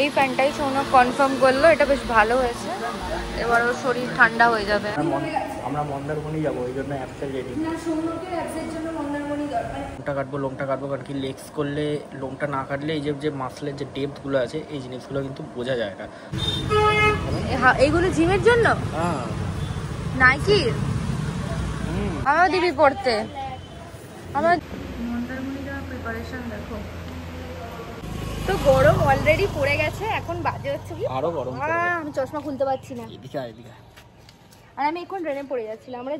এই প্যান্টটাই সৌনক কনফার্ম করলো, এটা বেশ ভালো হয়েছে। এবার ওর শরীর ঠান্ডা হয়ে যাবে। আমরা মন্দারমণি যাবো, ওই জন্য অ্যাপসে রেডি। না, সৌনকের অ্যাপসের জন্য মন্দারমণি দরকার। লোমটা কাটবো কারণ কি লেগস করলে লোমটা না কাটলে এই যে মাসলের যে ডেপথগুলো আছে এই জিনিসগুলো কিন্তু বোঝা যায় না। এইগুলো জিমের জন্য? হ্যাঁ, নাইকি আমার দিবি পড়তে। আমার মন্দারমণি যাওয়ার প্রিপারেশন দেখো। তো গরম অলরেডি পড়ে গেছে, এখন বাজে হচ্ছে কি আরো গরম। আমি চশমা খুলতে পারছি না, এদিকে আর আমি এখন ট্রেনে পড়ে যাচ্ছিলাম। আমরা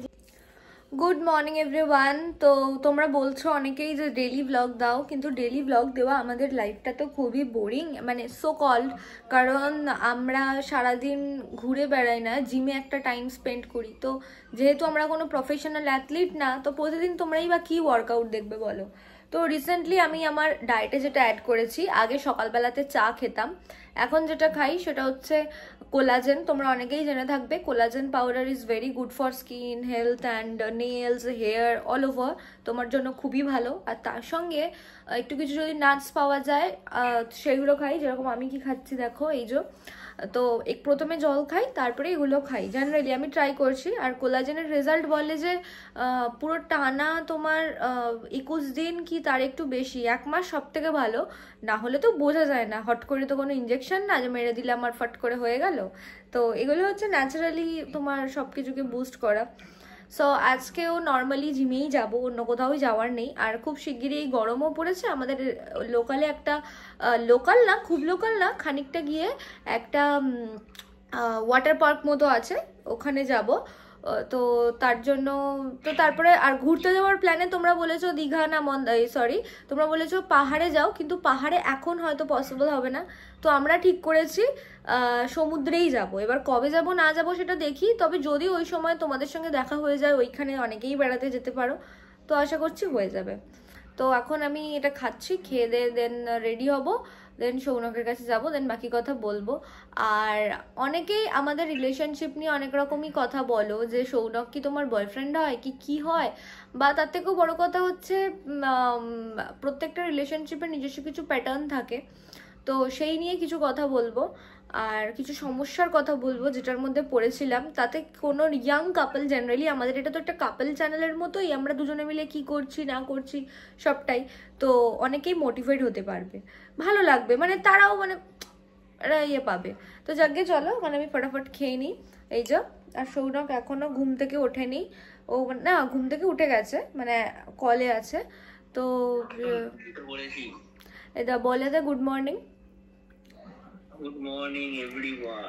গুড মর্নিং এভরিওয়ান। তো তোমরা বলছো অনেকেই যে ডেলি ব্লগ দাও, কিন্তু ডেলি ব্লগ দেওয়া আমাদের লাইফটা তো খুবই বোরিং, মানে সো কল্ড, কারণ আমরা সারাদিন ঘুরে বেড়াই না, জিমে একটা টাইম স্পেন্ড করি। তো যেহেতু আমরা কোনো প্রফেশনাল অ্যাথলিট না, তো প্রতিদিন তোমরাই বা কী ওয়ার্কআউট দেখবে বলো। তো রিসেন্টলি আমি আমার ডায়েটে যেটা অ্যাড করেছি, আগে সকালবেলাতে চা খেতাম, এখন যেটা খাই সেটা হচ্ছে কোলাজেন। তোমরা অনেকেই জেনে থাকবে collagen powder is very good for skin health and nails hair all over, তোমার জন্য খুবই ভালো। আর তার সঙ্গে একটু কিছু যদি নাটস পাওয়া যায় সেগুলো খাই, যেরকম আমি কি খাচ্ছি দেখো, এই যে। তো প্রথমে জল খাই, তারপরে এগুলো খাই, জেনারেলি আমি ট্রাই করছি। আর কোলাজেনের রেজাল্ট বলে যে পুরো টানা তোমার 21 দিন কি তার একটু বেশি, 1 মাস সব থেকে ভালো। না হলে তো বোঝা যায় না, হট করে তো কোনো ইঞ্জেকশন না যে মেরে দিলে আমার ফট করে হয়ে গেল। তো এগুলো হচ্ছে ন্যাচারালি তোমার সব কিছুকে বুস্ট করা। সো আজকেও নর্মালি জিমেই যাব, অন্য কোথাও যাওয়ার নেই। আর খুব শিগগিরই এই গরমও পড়েছে, আমাদের লোকালে একটা লোকাল না, খুব লোকাল না, খানিকটা গিয়ে একটা ওয়াটার পার্ক মতো আছে, ওখানে যাব। তো তার জন্য তো তারপরে আর ঘুরতে যাওয়ার প্ল্যানে তোমরা বলেছো দীঘা না সরি, তোমরা বলেছো পাহাড়ে যাও, কিন্তু পাহাড়ে এখন হয়তো পসিবল হবে না। তো আমরা ঠিক করেছি সমুদ্রেই যাব। এবার কবে যাব না যাব সেটা দেখি, তবে যদি ওই সময় তোমাদের সঙ্গে দেখা হয়ে যায়, ওইখানে অনেকেই বেড়াতে যেতে পারো, তো আশা করছি হয়ে যাবে। তো এখন আমি এটা খাচ্ছি, খেয়ে দিয়ে দেন রেডি হব, দেন সৌনকের কাছে যাব, দেন বাকি কথা বলবো। আর অনেকেই আমাদের রিলেশনশিপ নিয়ে অনেক রকমই কথা বলো, যে সৌনক কি তোমার বয়ফ্রেন্ড হয় কি কি হয়, বা তার থেকেও বড় কথা হচ্ছে প্রত্যেকটা রিলেশনশিপের নিজস্ব কিছু প্যাটার্ন থাকে। তো সেই নিয়ে কিছু কথা বলবো, আর কিছু সমস্যার কথা বলবো যেটার মধ্যে পড়েছিলাম। তাতে কোনো ইয়াং কাপল, জেনারেলি আমাদের এটা তো একটা কাপল চ্যানেলের মতোই, আমরা দুজনে মিলে কি করছি না করছি সবটাই, তো অনেকেই মোটিভেট হতে পারবে, ভালো লাগবে, মানে তারাও মানে ইয়ে পাবে। তো যাকে চলো, মানে আমি ফটাফট খেয়ে নিই। এই যে, আর সৌনক এখনো ঘুম থেকে ওঠেনি, ও না ঘুম থেকে উঠে গেছে, মানে কলে আছে। তো এটা বলে দে good morning. Good morning everyone.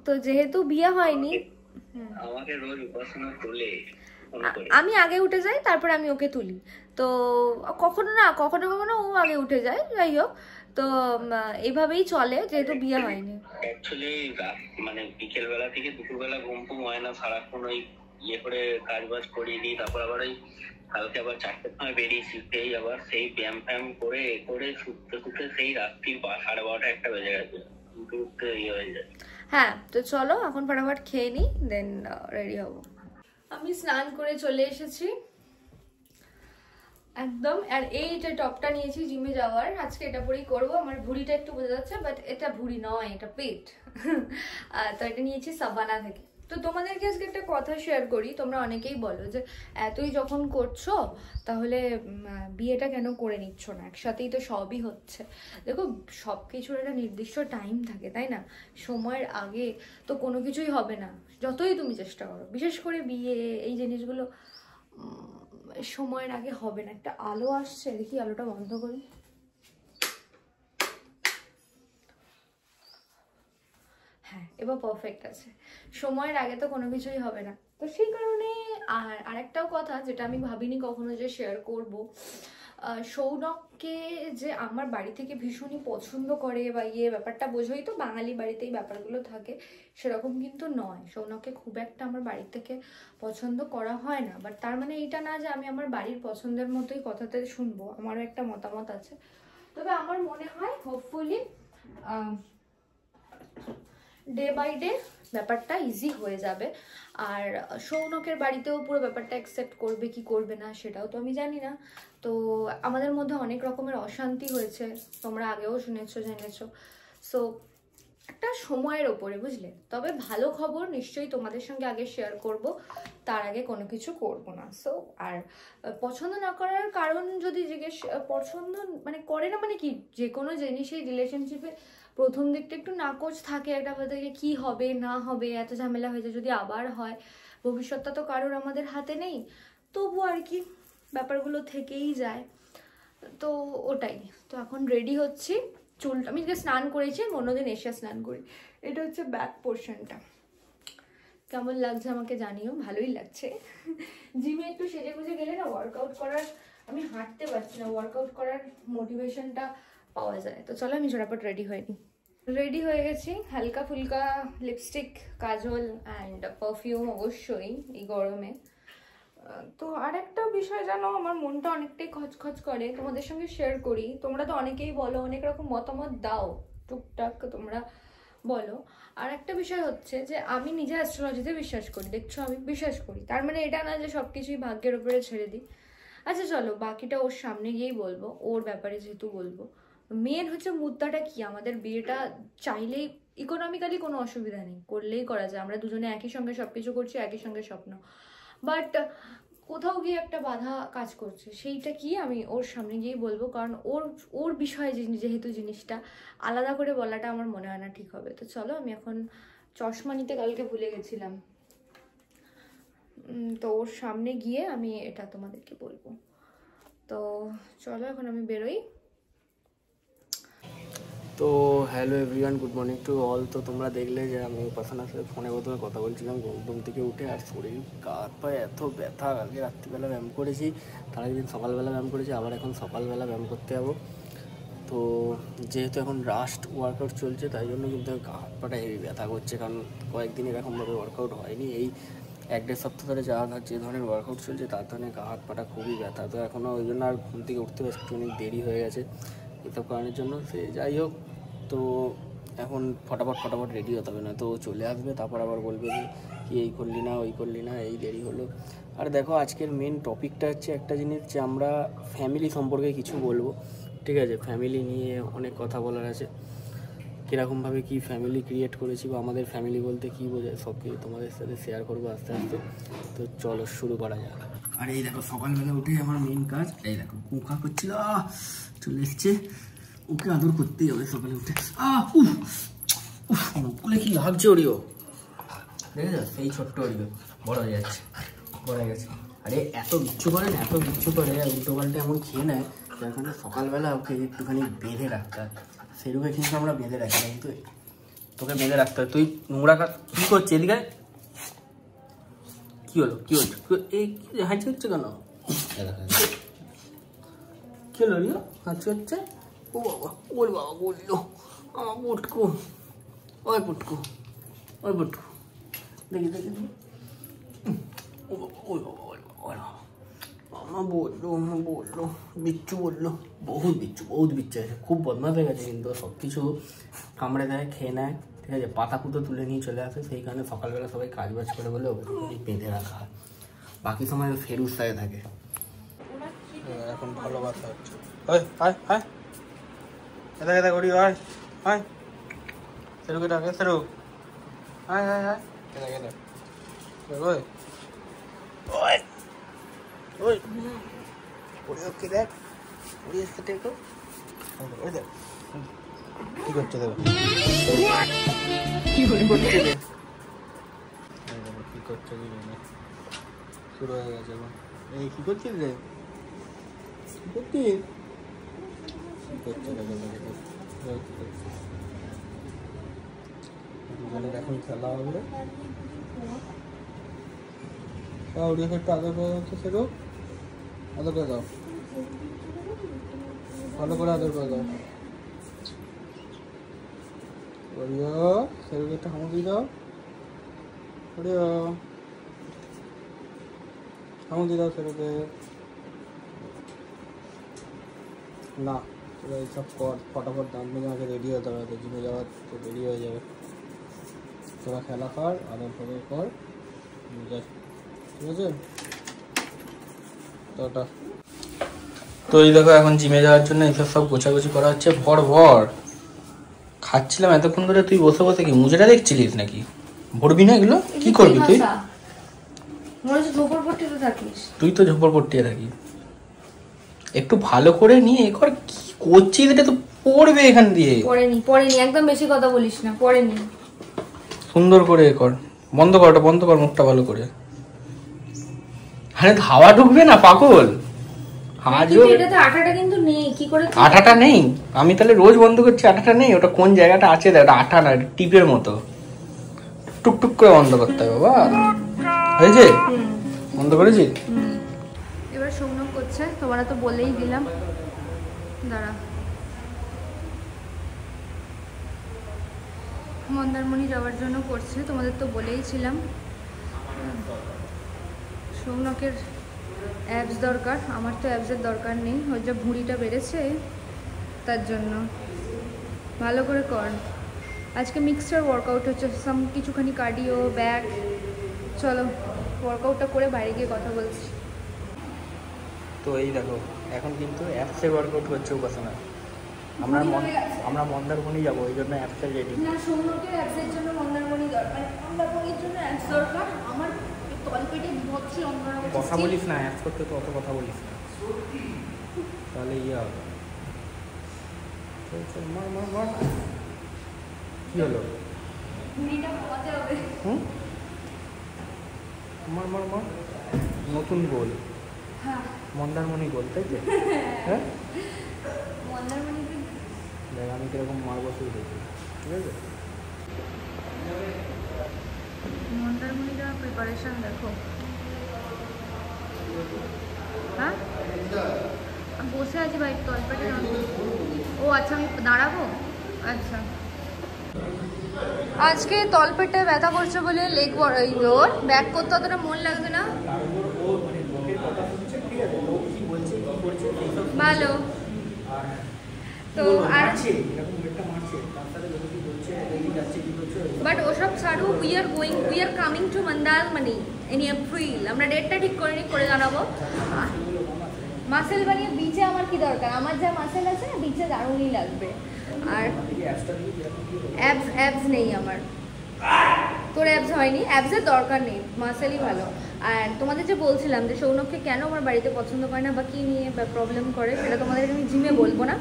তো যেহেতু বিয়ে হয়নি, আমাকে রোজ উপাসনা তোলে, আমি আগে উঠে যাই, তারপর আমি ওকে তুলি। তো কখনো না কখনো কখনো ও আগে উঠে যায়, যাই হোক। তো এইভাবেই চলে, যেহেতু বিয়ে হয়নি। অ্যাকচুয়ালি মানে বিকেল বেলা থেকে দুপুর বেলা ঘুম টুম হয় না, সারাক্ষণ ওই ইয়ে করে কাজ বাজ করিয়ে দিই, তারপর আবার ওই কালকে আবার 4টার সময় বেরিয়েছি, সেই আবার সেই ব্যায়াম ফ্যাম করে শুতে শুতে সেই রাত্রি 12:30 1টা বেজে গেছে, উঠতে ইয়ে হয়ে যায়। হ্যাঁ, তো চলো এখন ফটাফট খেয়ে নিই, দেন রেডি হব। আমি স্নান করে চলে এসেছি একদম। আর এই যে টপটা নিয়েছি জিমে যাওয়ার, আজকে এটা পরেই করবো। আমার ভুঁড়িটা একটু বোঝা যাচ্ছে, বাট এটা ভুঁড়ি নয়, এটা পেট। তো এটা নিয়েছি সাবানা থেকে। তো তোমাদেরকে আজকে একটা কথা শেয়ার করি। তোমরা অনেকেই বলো যে এতই যখন করছো তাহলে বিয়েটা কেন করে নিচ্ছ না, একসাথেই তো সবই হচ্ছে। দেখো, সব কিছুর একটা নির্দিষ্ট টাইম থাকে, তাই না? সময়ের আগে তো কোনো কিছুই হবে না, যতই তুমি চেষ্টা করো। বিশেষ করে বিয়ে, এই জিনিসগুলো সময়ের আগে হবে না। একটা আলো আসছে, দেখি আলোটা বন্ধ করি। হ্যাঁ, এবার পারফেক্ট আছে। সময়ের আগে তো কোনো কিছুই হবে না, তো সেই কারণে। আর আরেকটাও কথা যেটা আমি ভাবিনি কখনো যে শেয়ার করব, সৌনককে যে আমার বাড়ি থেকে ভীষণই পছন্দ করে বা ব্যাপারটা বোঝোই তো, বাঙালি বাড়িতেই ব্যাপারগুলো থাকে, সেরকম কিন্তু নয়। সৌনককে খুব একটা আমার বাড়ি থেকে পছন্দ করা হয় না, বাট তার মানে এইটা না যে আমি আমার বাড়ির পছন্দের মতোই কথাতে শুনবো, আমারও একটা মতামত আছে। তবে আমার মনে হয় হোপফুলি ডে বাই ডে ব্যাপারটা ইজি হয়ে যাবে। আর সৌনকের বাড়িতেও পুরো ব্যাপারটা অ্যাকসেপ্ট করবে কি করবে না সেটাও তো আমি জানি না। তো আমাদের মধ্যে অনেক রকমের অশান্তি হয়েছে, তোমরা আগেও শুনেছো জেনেছো। সো একটা সময়ের ওপরে, বুঝলে। তবে ভালো খবর নিশ্চয়ই তোমাদের সঙ্গে আগে শেয়ার করব, তার আগে কোনো কিছু করব না। সো আর পছন্দ না করার কারণ যদি জিজ্ঞেস, পছন্দ মানে করে না মানে কি, যে কোনো জিনিসই রিলেশনশিপে প্রথম দিকটা একটু নাকচ থাকে, একটা থেকে কি হবে না হবে, এত ঝামেলা হয়েছে, যদি আবার হয়, ভবিষ্যৎটা তো কারোর আমাদের হাতে নেই, তবু আর কি ব্যাপারগুলো থেকেই যায়। তো ওটাই। তো এখন রেডি হচ্ছি, চুলটা আমি স্নান করেছি, অন্যদিন এসে স্নান করি। এটা হচ্ছে ব্যাক পোর্শনটা। কেমন লাগছে আমাকে জানিও, ভালোই লাগছে। জিমে একটু সেজে গুজে গেলে না ওয়ার্কআউট করার, আমি হাঁটতে পারছি না, ওয়ার্কআউট করার মোটিভেশনটা পাওয়া যায়। তো চলো আমি ঝটাপট রেডি হয়ে নিই। রেডি হয়ে গেছি, হালকা ফুলকা লিপস্টিক, কাজল অ্যান্ড পারফিউম অবশ্যই এই গরমে। তো আরেকটা বিষয় জানো, আমার মনটা অনেকটাই খচখচ করে, তোমাদের সঙ্গে শেয়ার করি। তোমরা তো অনেকেই বলো, অনেক রকম মতামত দাও, টুকটাক তোমরা বলো। আর একটা বিষয় হচ্ছে যে আমি নিজে অ্যাস্ট্রোলজিতে বিশ্বাস করি, দেখছো আমি বিশ্বাস করি, তার মানে এটা না যে সবকিছুই ভাগ্যের উপরে ছেড়ে দিই। আচ্ছা চলো বাকিটা ওর সামনে গিয়েই বলবো, ওর ব্যাপারে যেহেতু বলবো। মেন হচ্ছে মুদ্রাটা কি, আমাদের বিয়েটা চাইলেই ইকোনমিক্যালি কোনো অসুবিধা নেই, করলেই করা যায়, আমরা দুজনে একই সঙ্গে সবকিছু করছি, একই সঙ্গে স্বপ্ন। বাট কোথাও গিয়ে একটা বাধা কাজ করছে, সেইটা কি আমি ওর সামনে গিয়েই বলবো, কারণ ওর বিষয়ে যেহেতু জিনিসটা আলাদা করে বলাটা আমার মনে হয় না ঠিক হবে। তো চলো আমি এখন চশমা নিতে কালকে ভুলে গেছিলাম, তো ওর সামনে গিয়ে আমি এটা তোমাদেরকে বলবো। তো চলো এখন আমি বেরোই। তো hello everyone, good morning to all. তো তোমরা দেখলে যে আমি উপাসনার সাথে ফোনে প্রথমে কথা বলছিলাম ঘুম থেকে উঠে, আর শরীর কাঁধ পায়ে এত ব্যথা। কালকে রাত্রিবেলা ব্যায়াম করেছি, তার আগের দিন সকালবেলা ব্যায়াম করেছি, আবার এখন সকালবেলা ব্যায়াম করতে যাবো। তো যেহেতু এখন লাস্ট ওয়ার্কআউট চলছে, তাই জন্য কিন্তু হাত পাটা হেভি ব্যথা করছে, কারণ কয়েকদিন এরকমভাবে ওয়ার্কআউট হয়নি। এই 1-1.5 সপ্তাহ ধরে যে ধরনের ওয়ার্কআউট চলছে তার ধরনের হাত পাটা খুবই ব্যথা। তো এখনও ওই জন্য আর ঘুম থেকে উঠতে একটুখানি দেরি হয়ে গেছে এসব কারণের জন্য। সে যাই হোক, তো এখন ফটাফট রেডি হতে হবে, না তো চলে আসবে, তারপর আবার বলবে যে কি এই করলি না ওই করলি না, এই দেরি হলো। আর দেখো আজকের মেন টপিকটা হচ্ছে একটা জিনিস, যে আমরা ফ্যামিলি সম্পর্কে কিছু বলবো, ঠিক আছে। ফ্যামিলি নিয়ে অনেক কথা বলার আছে, কীরকমভাবে কী ফ্যামিলি ক্রিয়েট করেছি বা আমাদের ফ্যামিলি বলতে কী বোঝায়, সব কিছু তোমাদের সাথে শেয়ার করবো আস্তে আস্তে। তো চলো শুরু করা যাক। আর এই দেখো সকালবেলা উঠে আমার মেন কাজ, এই দেখো কুঁকা করছিল, চলে এসছে, ওকে আদর করতেই হবে সকালে উঠে। বলে কি লাগছে ওরিও, দেখেছো সেই ছোট্ট ওরিও বড় হয়ে যাচ্ছে, বড় হয়ে গেছে। আরে এত বিচ্ছু করে না, এত বিচ্ছু করে, উল্টো পাল্টে এমন খেয়ে নেয়, যার কারণে সকালবেলা ওকে একটুখানি বেঁধে রাখতে হয়। সেরকম কিন্তু আমরা বেঁধে রাখি না, কিন্তু তোকে বেঁধে রাখতে হয়। তুই নোংরা কাজ কী করছিস এদিকে, কী হলো কী হচ্ছে, এই হাঁচি হচ্ছে কেন, কী হলো রিও হাঁচি হচ্ছে? ও বাবা, ওর বাবা বললো আমার পুটকু, ওই পুটকু, ওই পুটকু, দেখি ও বাবা, ওই বাবা, ওই বাবা, ওই বাবা, আমার বললো বিচ্ছু বললো, বহুত বিচ্ছু আছে, খুব বদমাশ হয়ে গেছে, কিন্তু সব কিছু কামড়ে দেয়, খেয়ে নেয়, ঠিক আছে। পাতা পুতো তুলে নিয়ে চলে আসে, সেই কারণে সকালবেলা সবাই কাজ বাজ করে বলে ওকে বেঁধে রাখা হয়, বাকি সময় ফেরুজ সাথে থাকে। এখন ভালোবাসা হচ্ছে, এটা করি, সেরু কেটে আগে সেরু, কি করছে দেখো, কি করছে শুরু হয়ে গেছে এখন। এই কি করছিস রে, কি করছিস, দুজনের এখন খেলা হবে। ওরিয়াকে একটু আদর করে হচ্ছে, সেরু আদর করে দাও, ভালো করে আদর করে দাও। ওরিয়া সেরুকে একটা হামু দিয়ে দাও, ওরিয়া হামু দিয়ে দাও সেরুকে। না তোরা এইসব কর, ফটাফট দাম নিয়ে আমাকে রেডি হতে হবে, জিমে যাওয়ার তো দেরি হয়ে যাবে। তোরা খেলা কর, আদর ফদর কর, ঠিক আছে। টাটা। তো এই দেখো এখন জিমে যাওয়ার জন্য এইসব সব গোছাগুছি করা হচ্ছে, ভর খাচ্ছিলাম এতক্ষণ ধরে, তুই বসে বসে কি মুজেটা দেখছিলিস নাকি? ভরবি না এগুলো? কি করবি তুই? তুই তো ঝোপড়পট্টিয়ে থাকিস। একটু ভালো করে নিয়ে এ কর, কি করছিস? এটা তো পড়বে এখান দিয়ে। পড়েনি একদম বেশি কথা বলিস না, পড়েনি। সুন্দর করে এ কর, বন্ধ কর ওটা, বন্ধ কর মুখটা ভালো করে। আরে হাওয়া ঢুকবে না পাগল। আটাটা কিন্তু নেই, কি করে? আটাটা নেই? আমি তাহলে রোজ বন্ধ করছি, আটাটা নেই। ওটা কোন জায়গাটা আছে দেখ, ওটা আটা না, টিপের মতো টুকটুক করে বন্ধ করতে হবে বাবা। হয়েছে? বন্ধ করেছি। এবার সৌনক করছে, তোমরা তো বলেই দিলাম। দাঁড়া, মন্দারমণি যাওয়ার জন্য করছে, তোমাদের তো বলেই ছিলাম। সৌনকের অ্যাবস দরকার, আমার তো অ্যাবসের দরকার নেই, ওই যে ভুঁড়িটা বেড়েছে তার জন্য। ভালো করে কর। আজকে মিক্সচার ওয়ার্কআউট হচ্ছে, কিছুখানি কার্ডিও, ব্যাক। চলো ওয়ার্কআউটটা করে বাইরে গিয়ে কথা বলছি। তো এই দেখো, এখন কিন্তু অ্যাপসের ওয়ার্কআউট করছে উপাসনা। আমরা মন্দারমণি যাবো, ওই জন্য অ্যাপসের রেডি। না, সৌনকের অ্যাপসের জন্য মন্দারমণি দরকার, মন্দারমণির জন্য অ্যাপস দরকার। আমার তলপেটে বিভৎস যন্ত্রণা হচ্ছে। কথা বলিস না, অ্যাপস করতে তো অত কথা বলিস না, তাহলে ইয়ে হবে। কি হলো? ভুঁড়িটা কমাতে হবে। মার নতুন গোল। হ্যাঁ, মন্দারমণি গোল, তাই তো? হ্যাঁ, মন্দারমণিতে দেখ আমি কিরকম মারবো শুরু দেখি, ঠিক আছে? মন্দারমণিটা প্রিপারেশন দেখো। হ্যাঁ, আমি বসে আছি ভাই, তলপেটে। ও আচ্ছা, আমি দাঁড়াবো? আচ্ছা, আজকে তলপেটে ব্যথা করছে বলে লেগ ওর ব্যাক করতে অতটা মন লাগবে না। ভালো তো। আর বাট ওসব ছাড়ো, we are coming to Mandarmani in April. আমরা ডেটটা ঠিক করে জানাবো। মাসেল বানিয়ে বিচে আমার কি দরকার? আমার যা মাসেল আছে না, বিচে দারুণই লাগবে। আর অ্যাবস নেই আমার। তোর অ্যাবস হয়নি, অ্যাবসের দরকার নেই, মাসেলই ভালো। আর তোমাদের যে বলছিলাম যে সৌনককে কেন আমার বাড়িতে পছন্দ করে না বা কী নিয়ে প্রবলেম করে, সেটা তোমাদের আমি জিমে বলবো না,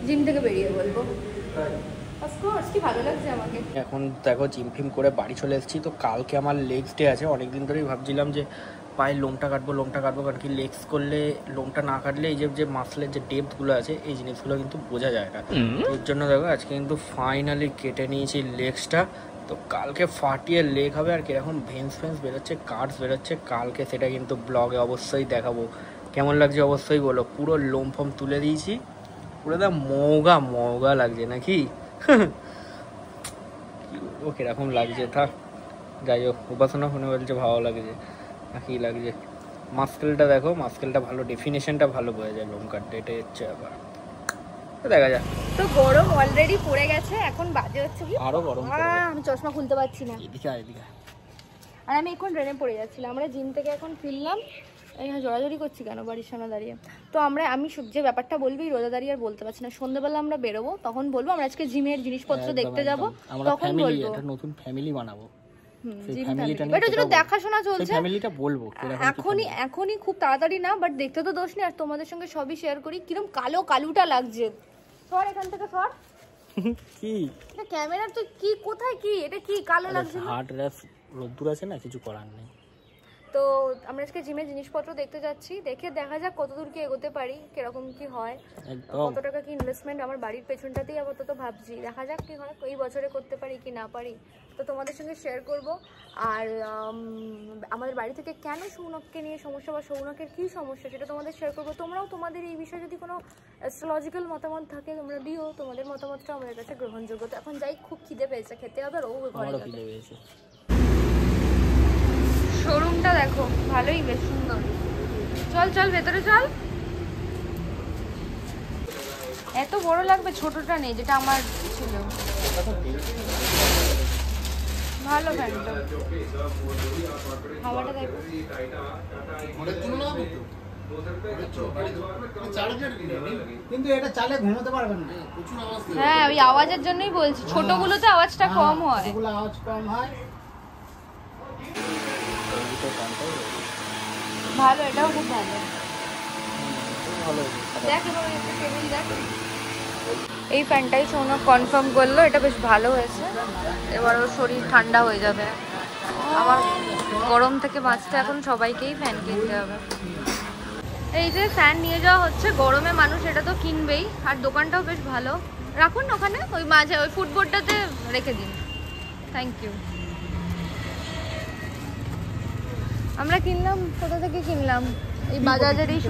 জিম থেকে বেরিয়ে বলবো। অফকোর্স, কি ভালো লাগছে আমাকে। এখন দেখো জিম ফিম করে বাড়ি চলে এসেছি। তো কালকে আমার লেগস ডে আছে। অনেকদিন ধরেই ভাবছিলাম যে পায়ের লোমটা কাটবো, কারণ কি লেগস করলে, লোমটা না কাটলে এই যে মাসলের যে ডেপথগুলো আছে এই জিনিসগুলো কিন্তু বোঝা যায় না। এর জন্য দেখো আজকে কিন্তু ফাইনালি কেটে নিয়েছি লেগসটা। তো কালকে ফাটিয়ে লেগ হবে, আর কিরকম ভেন্স বেরোচ্ছে, কার্ডস বেরোচ্ছে কালকে, সেটা কিন্তু ব্লগে অবশ্যই দেখাবো। কেমন লাগছে অবশ্যই বলো। পুরো লোম ফোম তুলে দিয়েছি, পুরো দা মৌগা লাগছে নাকি? ও কিরকম লাগছে থাক, যাই হোক। উপাসনা ফোনে বলছে ভালো লাগছে, কি লাগছে। মাস্কেলটা দেখো, মাস্কেলটা ভালো, ডেফিনেশনটা ভালো বোঝা যায় লোম কাটতে, এটাই হচ্ছে আবার। দেখা যাক। তো গরম অলরেডি পড়ে গেছে, এখন বাজে হচ্ছে কি আরো গরম। আমি চশমা খুলতে পারছি না। এদিকে আর আমি এখন ট্রেনে পড়ে যাচ্ছিলাম। আমরা জিম থেকে এখন ফিরলাম। এখানে জড়াজড়ি করছি কেন বাড়ির সামনে দাঁড়িয়ে? তো আমি যে ব্যাপারটা বলবি রোজা দাঁড়িয়ে আর বলতে পারছি না। সন্ধ্যাবেলা আমরা বেরোবো, তখন বলবো। আমরা আজকে জিমের জিনিসপত্র দেখতে যাবো, তখন বলবো। একটা নতুন ফ্যামিলি বানাবো, দেখাশোনা চলছে। এখনই খুব তাড়াতাড়ি না, বাট দেখতে তো দোষ নেই। আর তোমাদের সঙ্গে সবই শেয়ার করি। কিরম কালুটা লাগছে। সর এখান থেকে, সর। কি ক্যামেরা তুই কি কোথায়, কি এটা কি কালো লাগছে? হার্ট র্যাপ রোদ্দুর আছে না, কিছু করার নেই। তো আমরা আজকে জিমের জিনিসপত্র দেখতে যাচ্ছি, দেখে দেখা যাক কতদূর কি এগোতে পারি, কিরকম কি হয়, কত টাকা কি ইনভেস্টমেন্ট। আমার বাড়ির পেছনটাতেই আপাতত ভাবছি, দেখা যাক কি হয়, এই বছরে করতে পারি কি না পারি, তো তোমাদের সঙ্গে শেয়ার করব। আর আমাদের বাড়ি থেকে কেন সৌনককে নিয়ে সমস্যা বা সৌনকের কী সমস্যা সেটা তোমাদের শেয়ার করবো। তোমরাও তোমাদের এই বিষয়ে যদি কোনো অ্যাস্ট্রোলজিক্যাল মতামত থাকে তোমরা দিও, তোমাদের মতামতটা আমাদের কাছে গ্রহণযোগ্য। তো এখন যাই, খুব খিদে পেয়েছে, খেতে হবে। আর ও ঘরে পেয়েছে। শোরুমটা দেখো, ভালোই, বেশ সুন্দর। চল ভেতরে চল। এত বড় লাগবে, ছোটটা নেই যেটা আমার ছিল। ভালো প্যান্টটা, হাওয়াটা দেখো। কিন্তু এটা চালে ঘুমোতে পারবেন না। হ্যাঁ ওই আওয়াজের জন্যই বলছি, ছোটগুলোতে আওয়াজটা কম হয়। এগুলো আওয়াজ কম হয়। ভালো, এটাও খুব ভালো। ভালো দেখ এবার একটা টেবিল দেখ। এই ফ্যানটাই সৌনক কনফার্ম করলো, এটা বেশ ভালো হয়েছে। এবার ওর শরীর ঠান্ডা হয়ে যাবে। আমার গরম থেকে বাঁচতে এখন সবাইকেই ফ্যান কিনতে হবে। এই যে ফ্যান নিয়ে যাওয়া হচ্ছে, গরমে মানুষ এটা তো কিনবেই। আর দোকানটাও বেশ ভালো। রাখুন ওখানে, ওই মাঝে ওই ফুটবোর্ডটাতে রেখে দিন। Thank you. আমরা কিনলাম, কোথা থেকে কিনলাম? এই বাজাজের এই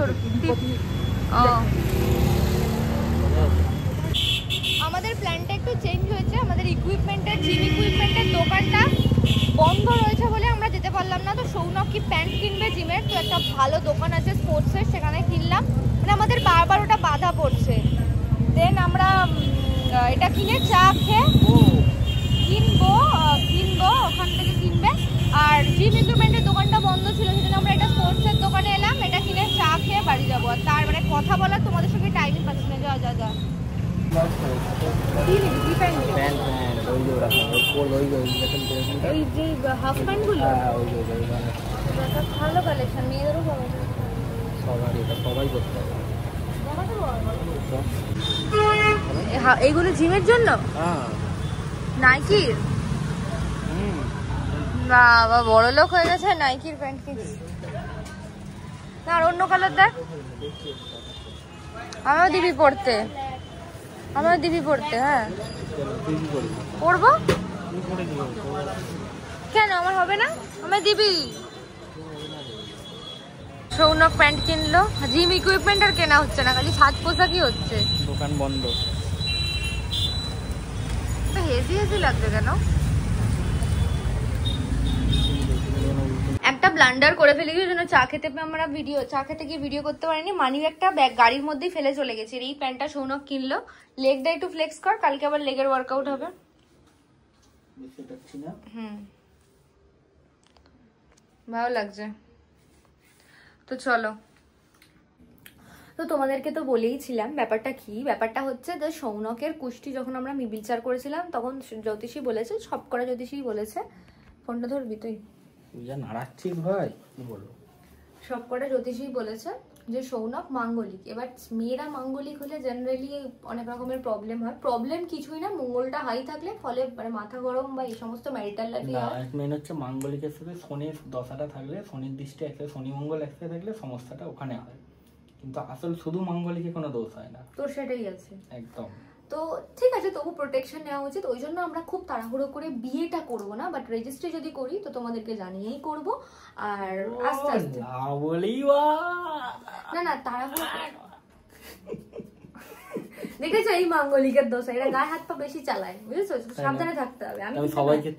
আমাদের প্ল্যানটা একটু চেঞ্জ হয়েছে। আমাদের ইকুইপমেন্টের, জিম ইকুইপমেন্টের দোকানটা বন্ধ রয়েছে বলে আমরা যেতে পারলাম না। তো সৌনক কি প্যান্ট কিনবে জিমের, তো একটা ভালো দোকান আছে স্পোর্টসের, সেখানে কিনলাম। মানে আমাদের বারবার ওটা বাধা পড়ছে। দেন আমরা এটা কিনে চা খেয়ে কিনবো, ওখান থেকে কিনবে। আর জিম ইকুইপমেন্টের দোকানটা বন্ধ ছিল, সেজন্য আমরা এটা স্পোর্টসের দোকানে এলাম। এটা কিনে চা খেয়ে বাড়ি যাবো। আর তার মানে কথা বলার তোমাদের সঙ্গে টাইমই পাচ্ছি না। যা ওই যে হাফ প্যান্টগুলো ভালো কালেকশন, মেয়েদেরও পাওয়া যায়। সবাই করতে হবে। এইগুলো জিমের জন্য নাইকির? বাবা বড় লোক হয়ে গেছে, নাইকির প্যান্ট কিনছি। না আর অন্য কালার দেখ, আমারও দিবি পড়তে, হ্যাঁ পড়বো। কেন আমার হবে না? আমার দিবি। সৌনক প্যান্ট কিনলো, জিম ইকুইপমেন্ট আর কেনা হচ্ছে না, খালি সাজ পোশাকই হচ্ছে। দোকান বন্ধ। হেজি লাগছে কেন? একটা ব্লান্ডার করে ফেলে গিয়ে জন্য চা খেতে গিয়ে ভিডিও করতে পারিনি। মানি একটা ব্যাগ গাড়ির মধ্যেই ফেলে চলে গেছে। এই প্যান্টটা সৌনক কিনলো। লেগটা একটু ফ্লেক্স কর, কালকে আবার লেগের ওয়ার্কআউট হবে। ভালো লাগছে তো। চলো, তো তোমাদেরকে তো বলেইছিলাম ব্যাপারটা কি। ব্যাপারটা হচ্ছে যে সৌনকের কুষ্টি যখন আমরা বিচার করেছিলাম, তখন জ্যোতিষী বলেছে, সব করা জ্যোতিষী বলেছে। ফোনটা ধরবি তুই? নাড়াচ্ছিস ভাই, কি বলবো? সব কটা জ্যোতিষী বলেছে যে সৌনক মাঙ্গলিক। এবার মেয়েরা মাঙ্গলিক হলে জেনারেলি অনেক রকমের প্রবলেম হয়। প্রবলেম কিছুই না, মঙ্গলটা হাই থাকলে ফলে মানে মাথা গরম বা এই সমস্ত ম্যারিটাল লাইফে হয়। মেন হচ্ছে মাঙ্গলিকের সাথে শনির দশাটা থাকলে, শনির দৃষ্টি একসাথে, শনি মঙ্গল একসাথে থাকলে সমস্যাটা ওখানে হয়। কিন্তু আসল শুধু মাঙ্গলিকে কোনো দোষ হয় না। তো সেটাই আছে একদম। তো ঠিক আছে, তবু প্রোটেকশন নেওয়া উচিত। ওই জন্য আমরা খুব তাড়াহুড়ো করে বিয়েটা করবো না, বাট রেজিস্ট্রি যদি করি তো তোমাদেরকে জানিয়েই করব। আর আস্তে আস্তে না তাড়াহুড়ো দেখেছো, এই মাঙ্গলিকের দোষ, এরা গায়ে হাত পা বেশি চালায়, বুঝেছো? সাবধানে থাকতে হবে। আমি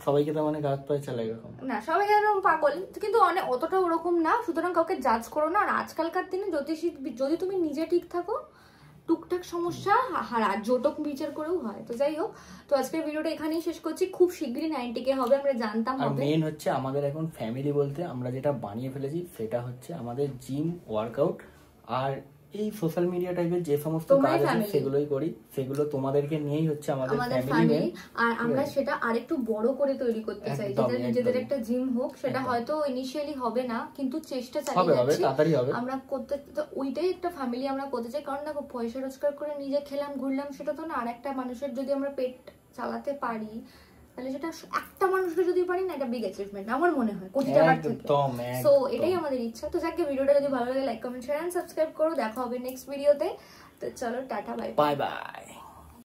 সবাইকে তো মানে গায়ে হাত পায়ে চালাই এরকম না, সবাই এরকম পাগল, কিন্তু অনেক অতটা ওরকম না। সুতরাং কাউকে জাজ করো না। আর আজকালকার দিনে জ্যোতিষী, যদি তুমি নিজে ঠিক থাকো, টুকটাক সমস্যা আর জোটক বিচার করেও হয়। তো যাই হোক, তো আজকের ভিডিওটা এখানেই শেষ করছি। খুব শীঘ্রই 90K হবে, আমরা জানতাম হবে। আর মেইন হচ্ছে আমাদের এখন ফ্যামিলি বলতে আমরা যেটা বানিয়ে ফেলেছি সেটা হচ্ছে আমাদের জিম, ওয়ার্কআউট আর এই সোশ্যাল মিডিয়া টাইপের যে সমস্ত কাজ আছে সেগুলোই করি। সেগুলো তোমাদেরকে নিয়েই হচ্ছে আমাদের ফ্যামিলি। আর আমরা সেটা আরেকটু বড় করে তৈরি করতে চাই, যেটা নিজেদের একটা জিম হোক। সেটা হয়তো ইনিশিয়ালি হবে না, কিন্তু চেষ্টা চালিয়ে যাচ্ছি, তাড়াতাড়ি হবে। আমরা করতে, তো ওইটাই একটা ফ্যামিলি আমরা করতে চাই। কারণ দেখো, পয়সা রোজগার করে নিজে খেলাম ঘুরলাম সেটা তো না। আর একটা মানুষের যদি আমরা পেট চালাতে পারি, তাহলে সেটা একটা মানুষকে যদি পারি না, এটা বিগ অ্যাচিভমেন্ট আমার মনে হয়, কোটি টাকার থেকে। সো এটাই আমাদের ইচ্ছা। তো যাকে ভিডিওটা যদি ভালো লাগে like comment share and subscribe করো। দেখা হবে নেক্সট ভিডিওতে। তো চলো, টাটা, বাই বাই।